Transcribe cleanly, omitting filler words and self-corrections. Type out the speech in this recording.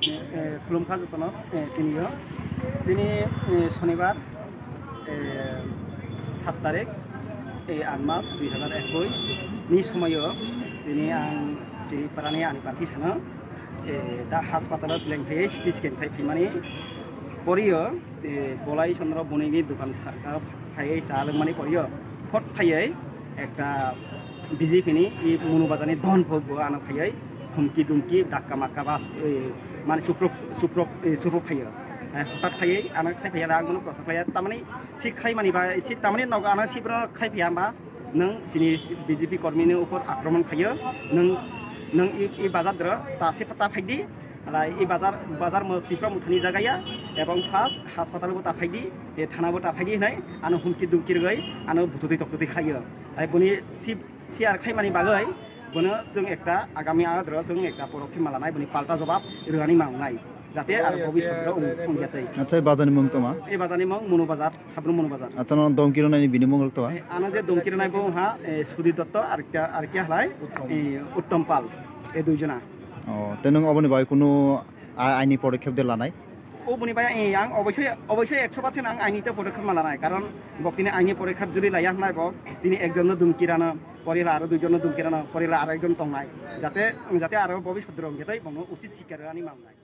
खुलुमखा जतन तिनियो दिनै शनिबार 7 तारिख 8 मास 2021 नि समायो दिनै आं चिरिपारानि आंनि पार्टी सानो दा हास्पातालाव लेंफायै सिटि स्केन फैमानि परियो बलाई चंद्र बनिनि दुकान फायै जालोंमानि परियो फट फायै एकटा बीजेपीनि मनुबाजारनि धन भोग आना फायै हुमकी दुमकी डाक्का माक्का बास माने सुप्र फायो हठात फायै आना खायफाया आं मनो प्रसाद फाया तामाने सि खायमानि बा एसे तामाने नग आना सिब्र खायफाया बा नों सिनि बीजेपी कर्मीनि ऊपर आक्रमण फायो नों ई बाजार द्र तासे पता फायदि अला ई बाजार पिफ्रा मुथानि जागाया एवं फास हास्पातालबो ताफायदि ए थानाबो ताफायदि होनाय आनो हुमकी दुमकी रगै आनो बुथुति तक्तुति खायो आइ बुनि सि आर खायमानि बागै बुनो जों एकटा आगामी आद्र जों एकटा परोक्षि मालानाय बुनि पाल्टा जवाब रोगानि मांनाय जाते आरो भबिष्यतराव उनगेतै अच्छा बाजारनि मुं तमा ए बाजारनि मुं मनु बाजार साब्रु मनु बाजार अच्छा न दमकिरनायनि बिनि मुं तमा आनो जे दमकिरनाय बो हा सुदीप दत्त आर क्या हलाय उत्तम पाल ए दुइजना তে নং অবনি বাই কোনো আইনি পদক্ষেপ দে লানাই ও বুনি বাই আং অবশ্যই 100% আং আইনিতে পদক্ষেপ মালানাই কারণ বক্তিনে আইনি পদক্ষেপ যদি লাইয়া নাই বক তিনি একজন দুমকিরানা পরিলা আরো দুইজন দুমকিরানা পরিলা আরো একজন তংনাই যাতে আরো ভবিষ্যৎ রং গেতাই বনো উচিত শিক্ষার আনি মামনাই